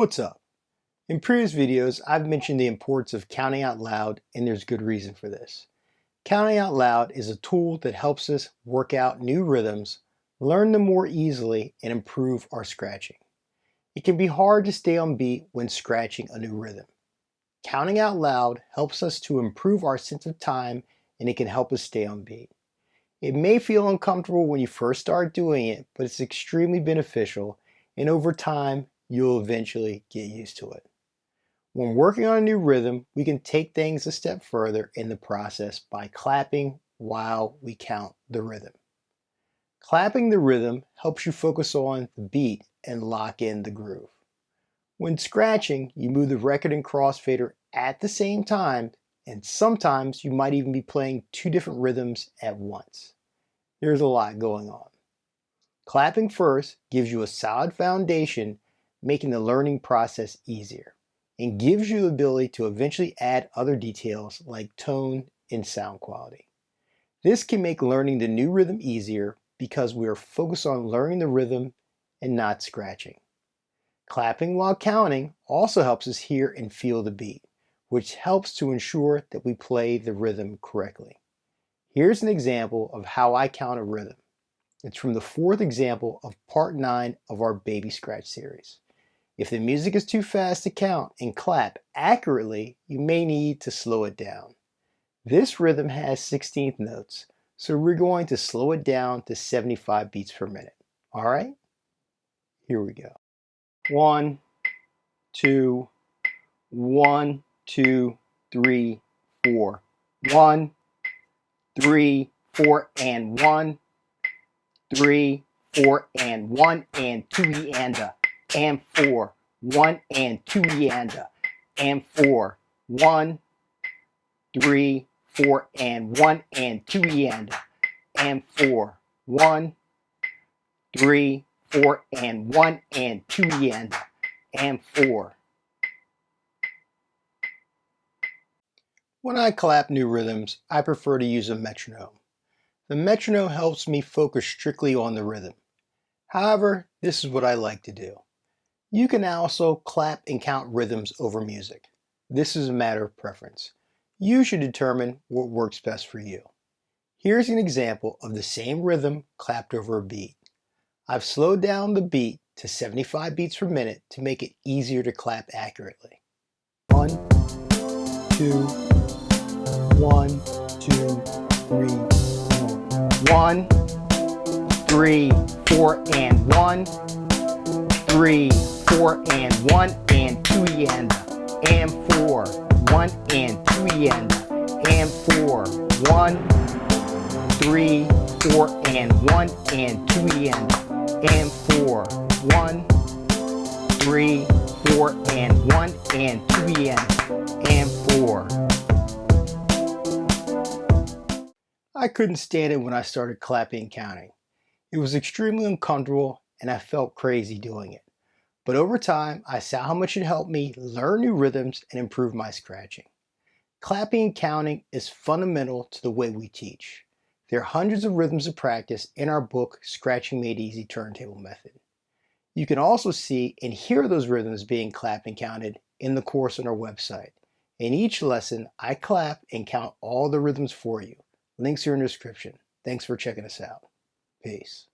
What's up? In previous videos, I've mentioned the importance of counting out loud, and there's good reason for this. Counting out loud is a tool that helps us work out new rhythms, learn them more easily, and improve our scratching. It can be hard to stay on beat when scratching a new rhythm. Counting out loud helps us to improve our sense of time, and it can help us stay on beat. It may feel uncomfortable when you first start doing it, but it's extremely beneficial, and over time, you'll eventually get used to it. When working on a new rhythm, we can take things a step further in the process by clapping while we count the rhythm. Clapping the rhythm helps you focus on the beat and lock in the groove. When scratching, you move the record and crossfader at the same time, and sometimes you might even be playing two different rhythms at once. There's a lot going on. Clapping first gives you a solid foundation, making the learning process easier, and gives you the ability to eventually add other details like tone and sound quality. This can make learning the new rhythm easier because we are focused on learning the rhythm and not scratching. Clapping while counting also helps us hear and feel the beat, which helps to ensure that we play the rhythm correctly. Here's an example of how I count a rhythm. It's from the fourth example of part 9 of our Baby Scratch series. If the music is too fast to count and clap accurately, you may need to slow it down. This rhythm has 16th notes, so we're going to slow it down to 75 beats per minute. All right? Here we go. 1, 2, 1, 2, 3, 4. 1, 3, 4, and 1, 3, 4, and 1, and 2 meander, and 4, 1, and 2 meander, and 4, 1, 3, 4, and 1, and 2 meander, and 4, 1, 3, 4, and 1, and 2 meander, and 4. When I clap new rhythms, I prefer to use a metronome. The metronome helps me focus strictly on the rhythm. However, this is what I like to do. You can also clap and count rhythms over music. This is a matter of preference. You should determine what works best for you. Here's an example of the same rhythm clapped over a beat. I've slowed down the beat to 75 beats per minute to make it easier to clap accurately. 1, 2, 1, 2, 3, 4. 1, 3, 4, and 1, 3, 4, and 1, and 2 meander, and 4, 1, and 2 meander, and 4, 1, 3, 4, and 1, and 2 meander, and 4, 1, 3, 4, and 1, and 2 meander, and 4. I couldn't stand it when I started clapping and counting. It was extremely uncomfortable and I felt crazy doing it. But over time, I saw how much it helped me learn new rhythms and improve my scratching. Clapping and counting is fundamental to the way we teach. There are hundreds of rhythms of practice in our book, Scratching Made Easy Turntable Method. You can also see and hear those rhythms being clapped and counted in the course on our website. In each lesson, I clap and count all the rhythms for you. Links are in the description. Thanks for checking us out. Peace.